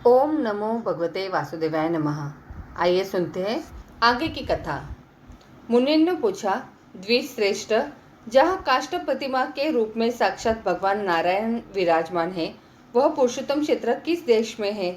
ओम नमो भगवते वासुदेवाय नमः। आइए सुनते हैं आगे की कथा। मुनिन ने पूछा, द्विश्रेष्ठ, जहाँ काष्ठ प्रतिमा के रूप में साक्षात भगवान नारायण विराजमान है, वह पुरुषोत्तम क्षेत्र किस देश में है?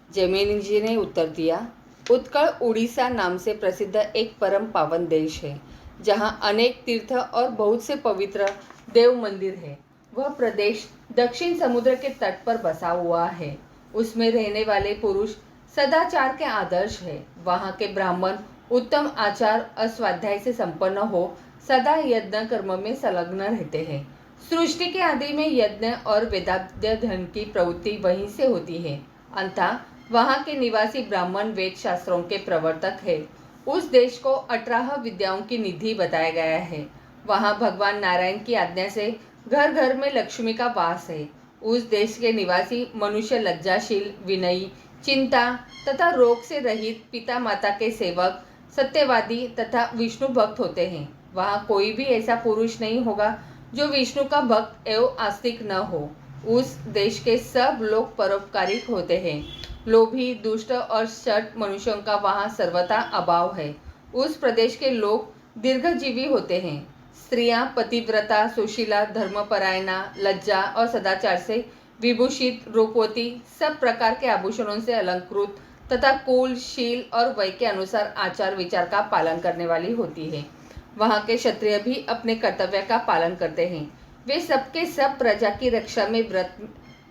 जैमिनी जी ने उत्तर दिया, उत्कल उड़ीसा नाम से प्रसिद्ध एक परम पावन देश है, जहाँ अनेक तीर्थ और बहुत से पवित्र देव मंदिर है। वह प्रदेश दक्षिण समुद्र के तट पर बसा हुआ है। उसमें रहने वाले पुरुष सदाचार के आदर्श है। वहाँ के ब्राह्मण उत्तम आचार और स्वाध्याय से संपन्न हो सदा यज्ञ कर्म में संलग्न रहते हैं। सृष्टि के आदि में यज्ञ और वेदाध्य धन की प्रवृत्ति वहीं से होती है। अतः वहाँ के निवासी ब्राह्मण वेद शास्त्रों के प्रवर्तक है। उस देश को 18 विद्याओं की निधि बताया गया है। वहाँ भगवान नारायण की आज्ञा से घर घर में लक्ष्मी का वास है। उस देश के निवासी मनुष्य लज्जाशील, विनयी, चिंता तथा रोग से रहित, पिता माता के सेवक, सत्यवादी तथा विष्णु भक्त होते हैं। वहाँ कोई भी ऐसा पुरुष नहीं होगा जो विष्णु का भक्त एवं आस्तिक न हो। उस देश के सब लोग परोपकारिक होते हैं। लोभी, दुष्ट और शठ मनुष्यों का वहाँ सर्वथा अभाव है। उस प्रदेश के लोग दीर्घजीवी होते हैं। स्त्रियां पतिव्रता, सुशीला, धर्मपरायणा, लज्जा और सदाचार से विभूषित, रूपवती, सब प्रकार के आभूषणों से अलंकृत तथा कुल, शील और वय के अनुसार आचार विचार का पालन करने वाली होती है। वहाँ के क्षत्रिय भी अपने कर्तव्य का पालन करते हैं। वे सबके सब प्रजा की रक्षा में व्रत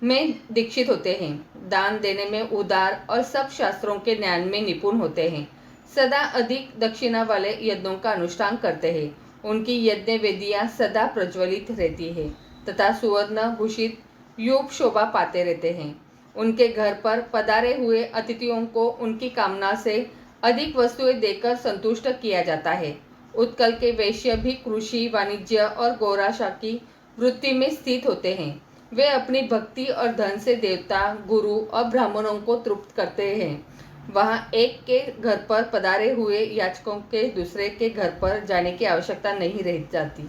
में दीक्षित होते हैं। दान देने में उदार और सब शास्त्रों के ज्ञान में निपुण होते हैं। सदा अधिक दक्षिणा वाले यज्ञों का अनुष्ठान करते हैं। उनकी यज्ञ वेदियाँ सदा प्रज्वलित रहती है तथा सुवर्ण भूषित युग शोभा पाते रहते हैं। उनके घर पर पधारे हुए अतिथियों को उनकी कामना से अधिक वस्तुएं देकर संतुष्ट किया जाता है। उत्कल के वैश्य भी कृषि, वाणिज्य और गौराशा की वृत्ति में स्थित होते हैं। वे अपनी भक्ति और धन से देवता, गुरु और ब्राह्मणों को तृप्त करते हैं। वहाँ एक के घर पर पधारे हुए याचकों के दूसरे के घर पर जाने की आवश्यकता नहीं रह जाती।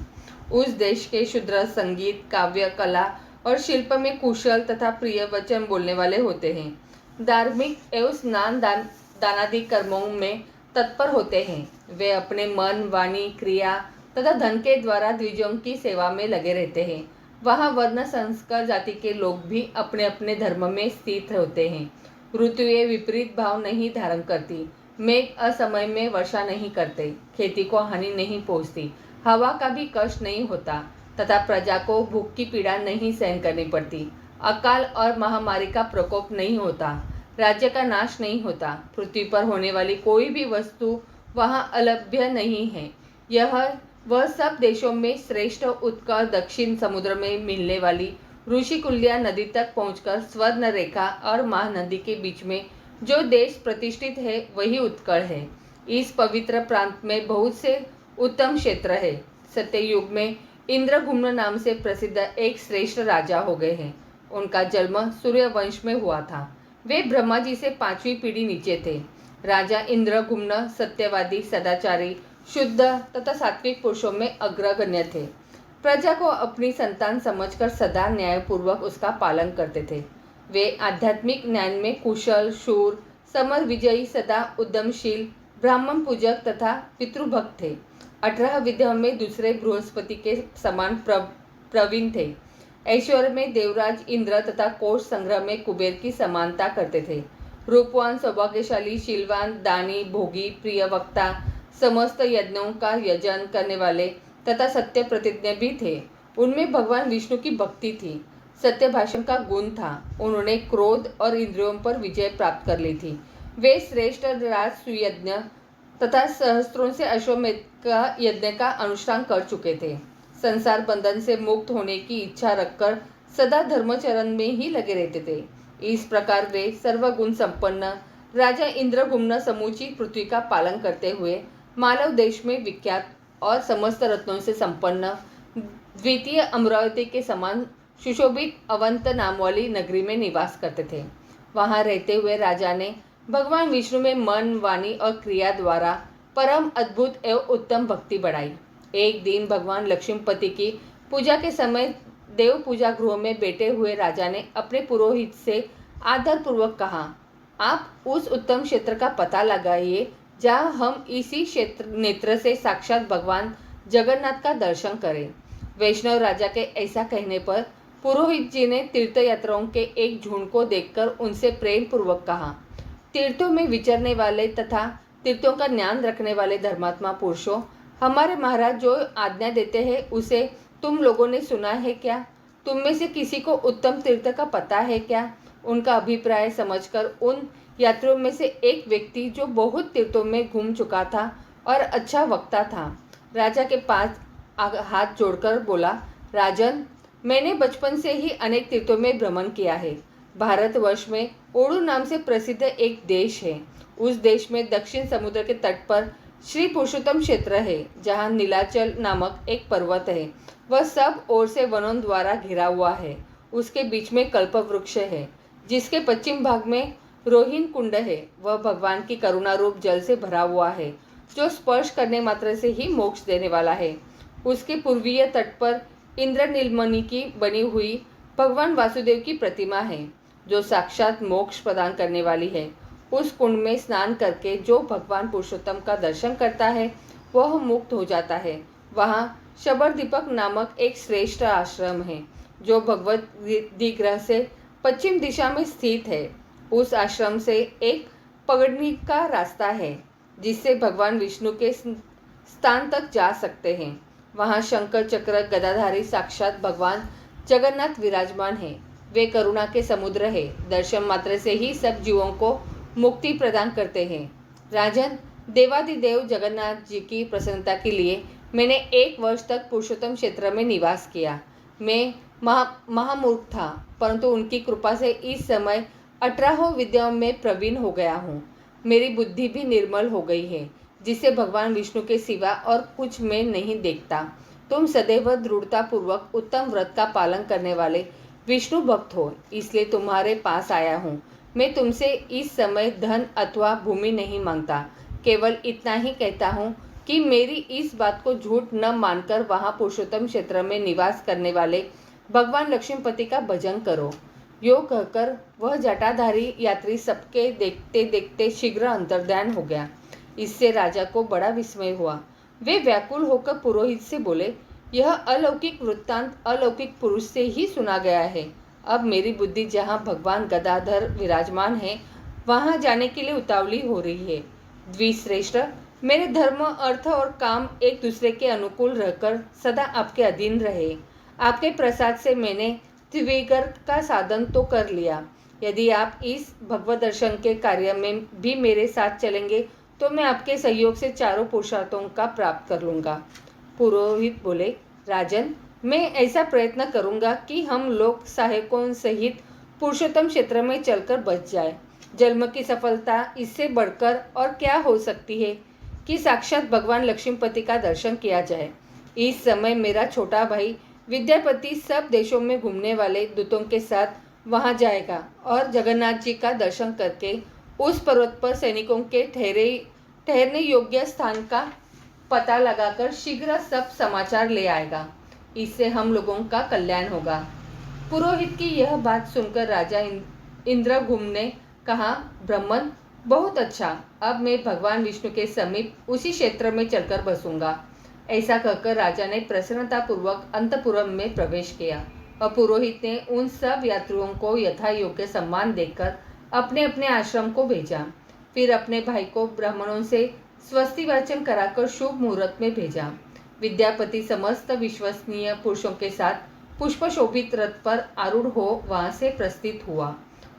उस देश के शूद्र संगीत, काव्य, कला और शिल्प में कुशल तथा प्रिय वचन बोलने वाले होते हैं। धार्मिक एवं स्नान दानादि कर्मों में तत्पर होते हैं। वे अपने मन, वाणी, क्रिया तथा धन के द्वारा द्विजों की सेवा में लगे रहते हैं। वहाँ वर्ण संस्कार जाति के लोग भी अपने अपने धर्म में स्थित होते हैं। ऋतुएं विपरीत भाव नहीं धारण करती। मेघ असमय में वर्षा नहीं करते। खेती को हानि नहीं पहुँचती। हवा का भी कष्ट नहीं होता तथा प्रजा को भूख की पीड़ा नहीं सहन करनी पड़ती। अकाल और महामारी का प्रकोप नहीं होता। राज्य का नाश नहीं होता। पृथ्वी पर होने वाली कोई भी वस्तु वहाँ अलभ्य नहीं है। यह वह सब देशों में श्रेष्ठ उत्कल दक्षिण समुद्र में मिलने वाली ऋषिकुल्या नदी तक पहुंचकर स्वर्ण रेखा और महानदी के बीच में जो देश प्रतिष्ठित है वही उत्कल है। इस पवित्र प्रांत में बहुत से उत्तम क्षेत्र है। सत्ययुग में इंद्रगुम्न नाम से प्रसिद्ध एक श्रेष्ठ राजा हो गए हैं। उनका जन्म सूर्यवंश में हुआ था। वे ब्रह्मा जी से 5वीं पीढ़ी नीचे थे। राजा इंद्रगुम्न सत्यवादी, सदाचारी, शुद्ध तथा सात्विक पुरुषों में अग्रगण्य थे। प्रजा को अपनी संतान समझकर सदा न्यायपूर्वक उसका पालन करते थे। वे आध्यात्मिक ज्ञान में कुशल, शूर, समर विजयी, सदा उद्यमशील, ब्राह्मण पूजक तथा पितृभक्त थे। 18 विद्याओं में दूसरे बृहस्पति के समान प्रवीण थे। ऐश्वर्य में देवराज इंद्र तथा कोष संग्रह में कुबेर की समानता करते थे। रूपवान, सौभाग्यशाली, शीलवान, दानी, भोगी, प्रिय वक्ता, समस्त यज्ञों का यजन करने वाले तथा सत्य प्रतिज्ञ भी थे। उनमें भगवान विष्णु की भक्ति थी। सत्य भाषण का गुण था। उन्होंने क्रोध और इंद्रियों पर विजय प्राप्त कर ली थी। वे श्रेष्ठ राज सुयज्ञ तथा सहस्त्रों से अश्वमेध का यज्ञ का अनुष्ठान कर चुके थे। संसार बंधन से मुक्त होने की इच्छा रखकर सदा धर्मचरण में ही लगे रहते थे। इस प्रकार वे सर्वगुण संपन्न राजा इंद्रगुम्न समूची पृथ्वी का पालन करते हुए मालव देश में विख्यात और समस्त रत्नों से संपन्न द्वितीय अमरावती के समान सुशोभित अवंत नाम वाली नगरी में निवास करते थे। वहां रहते हुए राजा ने भगवान विष्णु में मन, वाणी और क्रिया द्वारा परम अद्भुत एवं उत्तम भक्ति बढ़ाई। एक दिन भगवान लक्ष्मीपति की पूजा के समय देव पूजा गृह में बैठे हुए राजा ने अपने पुरोहित से आदरपूर्वक कहा, आप उस उत्तम क्षेत्र का पता लगाइए जहाँ हम इसी क्षेत्र नेत्र से साक्षात भगवान जगन्नाथ का दर्शन करें। वैष्णव राजा के ऐसा कहने पर पुरोहित जी ने तीर्थयात्रियों के एक झुंड को देखकर उनसे प्रेम पूर्वक कहा, तीर्थों में विचरने वाले तथा तीर्थों का ज्ञान रखने वाले धर्मात्मा पुरुषों, हमारे महाराज जो आज्ञा देते हैं उसे तुम लोगों ने सुना है क्या? तुम में से किसी को उत्तम तीर्थ का पता है क्या? उनका अभिप्राय समझकर उन यात्रियों में से एक व्यक्ति जो बहुत तीर्थों में घूम चुका था और अच्छा वक्ता था, राजा के पास हाथ जोड़कर बोला, राजन, मैंने बचपन से ही अनेक तीर्थों में भ्रमण किया है। भारतवर्ष में ओडू नाम से प्रसिद्ध एक देश है। उस देश में दक्षिण समुद्र के तट पर श्री पुरुषोत्तम क्षेत्र है, जहाँ नीलाचल नामक एक पर्वत है। वह सब ओर से वनों द्वारा घिरा हुआ है। उसके बीच में कल्प वृक्ष है, जिसके पश्चिम भाग में रोहिन कुंड है। वह भगवान की करुणा रूप जल से भरा हुआ है, जो स्पर्श करने मात्र से ही मोक्ष देने वाला है। उसके पूर्वीय तट पर इंद्र नीलमणि की बनी हुई भगवान वासुदेव की प्रतिमा है, जो साक्षात मोक्ष प्रदान करने वाली है। उस कुंड में स्नान करके जो भगवान पुरुषोत्तम का दर्शन करता है वह मुक्त हो जाता है। वहाँ शबर दीपक नामक एक श्रेष्ठ आश्रम है, जो भगवत दिग्रह से पश्चिम दिशा में स्थित है। उस आश्रम से एक पगडंडी का रास्ता है, जिससे भगवान विष्णु के स्थान तक जा सकते हैं। वहाँ शंकर चक्र गदाधारी साक्षात भगवान जगन्नाथ विराजमान है। वे करुणा के समुद्र है। दर्शन मात्र से ही सब जीवों को मुक्ति प्रदान करते हैं। राजन, देवादिदेव जगन्नाथ जी की प्रसन्नता के लिए मैंने 1 वर्ष तक पुरुषोत्तम क्षेत्र में निवास किया। मैं महामूर्ख था, परंतु उनकी कृपा से इस समय 18 विद्याओं में प्रवीण हो गया हूँ। मेरी बुद्धि भी निर्मल हो गई है, जिसे भगवान विष्णु के सिवा और कुछ मैं नहीं देखता। तुम सदैव दृढ़ता पूर्वक उत्तम व्रत का पालन करने वाले विष्णु भक्त हो, इसलिए तुम्हारे पास आया हूँ। मैं तुमसे इस समय धन अथवा भूमि नहीं मांगता, केवल इतना ही कहता हूँ कि मेरी इस बात को झूठ न मानकर वहाँ पुरुषोत्तम क्षेत्र में निवास करने वाले भगवान लक्ष्मीपति का भजन करो। यो कहकर वह जटाधारी यात्री सबके देखते देखते शीघ्र अंतर्ध्यान हो गया। इससे राजा को बड़ा विस्मय हुआ। वे व्याकुल होकर पुरोहित से बोले, यह अलौकिक वृत्तांत अलौकिक पुरुष से ही सुना गया है। अब मेरी बुद्धि जहाँ भगवान गदाधर विराजमान है, वहाँ जाने के लिए उतावली हो रही है। द्विश्रेष्ठ, मेरे धर्म, अर्थ और काम एक दूसरे के अनुकूल रहकर सदा आपके अधीन रहे। आपके प्रसाद से मैंने त्रिविगर का साधन तो कर लिया। यदि आप इस भगवत दर्शन के कार्य में भी मेरे साथ चलेंगे तो मैं आपके सहयोग से चारों पुरुषार्थों का प्राप्त कर लूँगा। पुरोहित बोले, राजन, मैं ऐसा प्रयत्न करूँगा कि हम लोग सहायकों सहित पुरुषोत्तम क्षेत्र में चलकर बच जाए। जन्म की सफलता इससे बढ़कर और क्या हो सकती है कि साक्षात भगवान लक्ष्मीपति का दर्शन किया जाए। इस समय मेरा छोटा भाई विद्यापति सब देशों में घूमने वाले दूतों के साथ वहां जाएगा और जगन्नाथ जी का दर्शन करके उस पर्वत पर सैनिकों के ठहरने योग्य स्थान का पता लगाकर शीघ्र सब समाचार ले आएगा। इससे हम लोगों का कल्याण होगा। पुरोहित की यह बात सुनकर राजा इंद्रघुम्न ने कहा, ब्राह्मण, बहुत अच्छा, अब मैं भगवान विष्णु के समीप उसी क्षेत्र में चलकर बसूंगा। ऐसा कहकर राजा ने प्रसन्नतापूर्वक अंतपुरम में प्रवेश किया और पुरोहित ने उन सब यात्रियों को यथा योग्य सम्मान देकर अपने अपने आश्रम को भेजा। फिर अपने भाई को ब्राह्मणों से स्वस्ति वाचन कराकर शुभ मुहूर्त में भेजा। विद्यापति समस्त विश्वसनीय पुरुषों के साथ पुष्प शोभित रथ पर आरूढ़ हो वहां से प्रस्थित हुआ।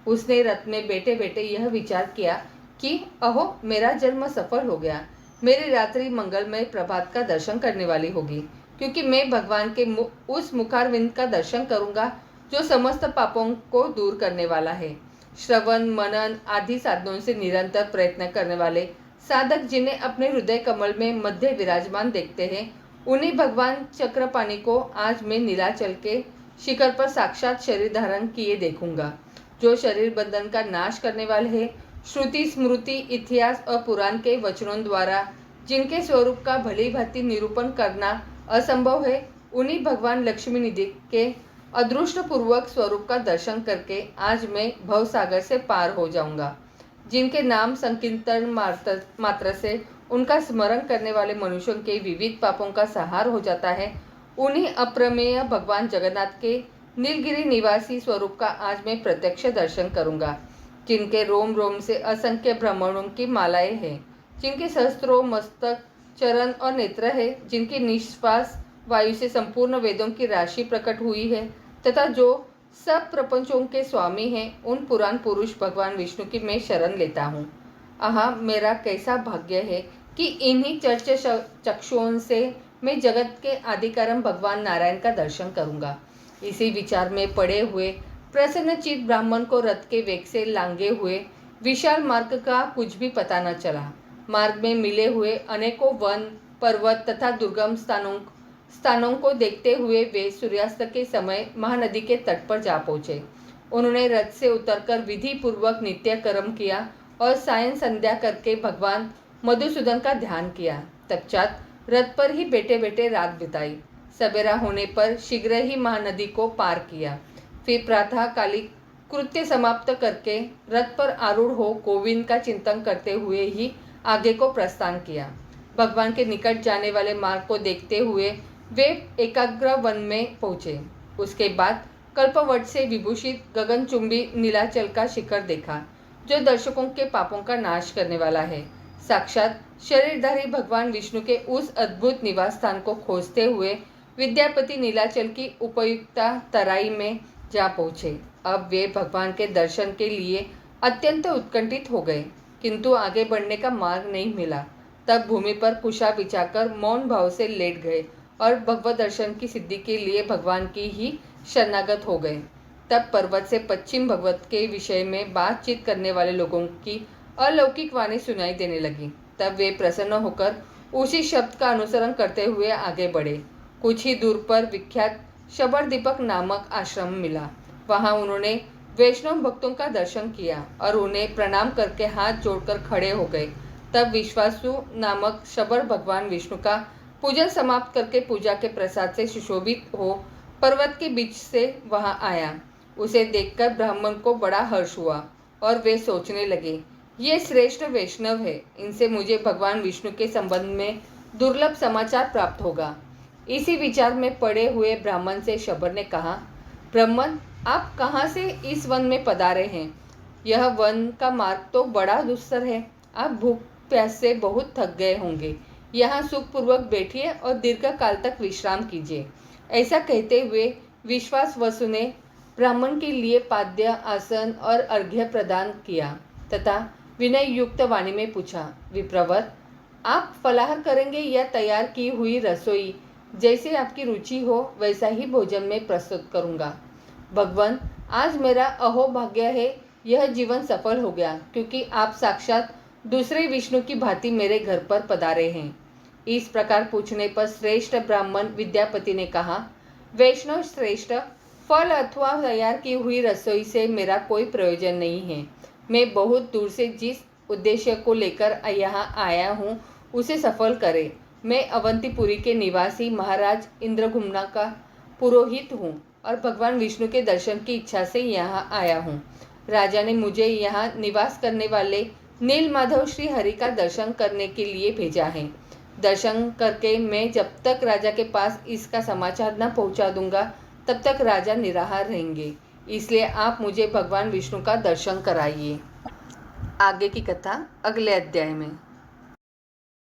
उसने रथ में बैठे बैठे यह विचार किया कि अहो, मेरा जन्म सफल हो गया। मेरी रात्रि मंगलमय प्रभात का दर्शन करने वाली होगी, क्योंकि मैं भगवान के उस मुखारविंद का दर्शन करूंगा जो समस्त पापों को दूर करने वाला है। श्रवण, मनन आदि साधनों से निरंतर प्रयत्न करने वाले साधक जिन्हें अपने हृदय कमल में मध्य विराजमान देखते हैं, उन्हीं भगवान चक्रपाणि को आज मैं नीलाचल के शिखर पर साक्षात शरीर धारण किए देखूंगा, जो शरीर बंधन का नाश करने वाले हैं। श्रुति, स्मृति, इतिहास और पुराण के वचनों द्वारा जिनके स्वरूप का भली भांति निरूपण करना असंभव है, उन्हीं भगवान लक्ष्मी निधि के अदृष्टपूर्वक स्वरूप का दर्शन करके आज मैं भवसागर से पार हो जाऊंगा। जिनके नाम संकीर्तन मात्र से उनका स्मरण करने वाले मनुष्यों के विविध पापों का संहार हो जाता है, उन्हीं अप्रमेय भगवान जगन्नाथ के नीलगिरी निवासी स्वरूप का आज मैं प्रत्यक्ष दर्शन करूंगा। जिनके रोम रोम से असंख्य ब्राह्मणों की मालाएं हैं, जिनके सहस्त्रों मस्तक, चरण और नेत्र है, जिनकी निश्वास वायु से संपूर्ण वेदों की राशि प्रकट हुई है तथा जो सब प्रपंचों के स्वामी हैं, उन पुराण पुरुष भगवान विष्णु की मैं शरण लेता हूँ। आहा, मेरा कैसा भाग्य है कि इन्हीं चक्षुओं से मैं जगत के आदिकारण भगवान नारायण का दर्शन करूंगा। इसी विचार में पड़े हुए प्रसन्नचित्त ब्राह्मण को रथ के वेग से लांगे हुए विशाल मार्ग का कुछ भी पता न चला। मार्ग में मिले हुए अनेकों वन, पर्वत तथा दुर्गम स्थानों को देखते हुए वे सूर्यास्त के समय महानदी के तट पर जा पहुंचे। उन्होंने रथ से उतरकर विधि पूर्वक नित्य कर्म किया और सायं संध्या करके भगवान मधुसूदन का ध्यान किया। तत्पश्चात रथ पर ही बैठे बैठे रात बिताई। सवेरा होने पर शीघ्र ही महानदी को पार किया। फिर प्रातःकालिक कृत्य समाप्त करके रथ पर आरूढ़ हो गोविंद का चिंतन करते हुए ही आगे को प्रस्थान किया। भगवान के निकट जाने वाले मार्ग को देखते हुए वे एकाग्र वन में पहुंचे। उसके बाद कल्पवट से विभूषित गगनचुंबी नीलाचल का शिखर देखा, जो दर्शकों के पापों का नाश करने वाला है। साक्षात शरीरधारी भगवान विष्णु के उस अद्भुत निवास स्थान को खोजते हुए विद्यापति नीलाचल की उपयुक्ता तराई में जा पहुँचे। अब वे भगवान के दर्शन के लिए अत्यंत उत्कंठित हो गए, किंतु आगे बढ़ने का मार्ग नहीं मिला। तब भूमि पर कुशा बिछाकर मौन भाव से लेट गए और भगवत दर्शन की सिद्धि के लिए भगवान की ही शरणागत हो गए। तब पर्वत से पश्चिम भगवत के विषय में बातचीत करने वाले लोगों की अलौकिक वाणी सुनाई देने लगी। तब वे प्रसन्न होकर उसी शब्द का अनुसरण करते हुए आगे बढ़े। कुछ ही दूर पर विख्यात शबर दीपक नामक आश्रम मिला। वहां उन्होंने वैष्णव भक्तों का दर्शन किया और उन्हें प्रणाम करके हाथ जोड़कर खड़े हो गए। तब विश्वासु नामक शबर भगवान विष्णु का पूजन समाप्त करके पूजा के प्रसाद से सुशोभित हो पर्वत के बीच से वहां आया। उसे देखकर ब्राह्मण को बड़ा हर्ष हुआ और वे सोचने लगे, ये श्रेष्ठ वैष्णव है, इनसे मुझे भगवान विष्णु के संबंध में दुर्लभ समाचार प्राप्त होगा। इसी विचार में पड़े हुए ब्राह्मण से शबर ने कहा, ब्राह्मण, आप कहाँ से इस वन में पधारे हैं? यह वन का मार्ग तो बड़ा दुस्तर है। आप भूख प्यास से बहुत थक गए होंगे। यहाँ सुखपूर्वक बैठिए और दीर्घ काल तक विश्राम कीजिए। ऐसा कहते हुए विश्वास वसु ने ब्राह्मण के लिए पाद्य, आसन और अर्घ्य प्रदान किया तथा विनय युक्त वाणी में पूछा, विप्रवर, आप फलाहार करेंगे या तैयार की हुई रसोई जैसे आपकी रुचि हो वैसा ही भोजन में प्रस्तुत करूंगा। भगवान, आज मेरा अहोभाग्य है, यह जीवन सफल हो गया, क्योंकि आप साक्षात दूसरे विष्णु की भांति मेरे घर पर पधारे हैं। इस प्रकार पूछने पर श्रेष्ठ ब्राह्मण विद्यापति ने कहा, वैष्णव श्रेष्ठ, फल अथवा तैयार की हुई रसोई से मेरा कोई प्रयोजन नहीं है। मैं बहुत दूर से जिस उद्देश्य को लेकर यहाँ आया हूँ उसे सफल करे। मैं अवंतीपुरी के निवासी महाराज इंद्रघुम्ना का पुरोहित हूँ और भगवान विष्णु के दर्शन की इच्छा से यहाँ आया हूँ। राजा ने मुझे यहाँ निवास करने वाले नीलमाधव श्री हरि का दर्शन करने के लिए भेजा है। दर्शन करके मैं जब तक राजा के पास इसका समाचार न पहुँचा दूंगा तब तक राजा निराहार रहेंगे। इसलिए आप मुझे भगवान विष्णु का दर्शन कराइए। आगे की कथा अगले अध्याय में।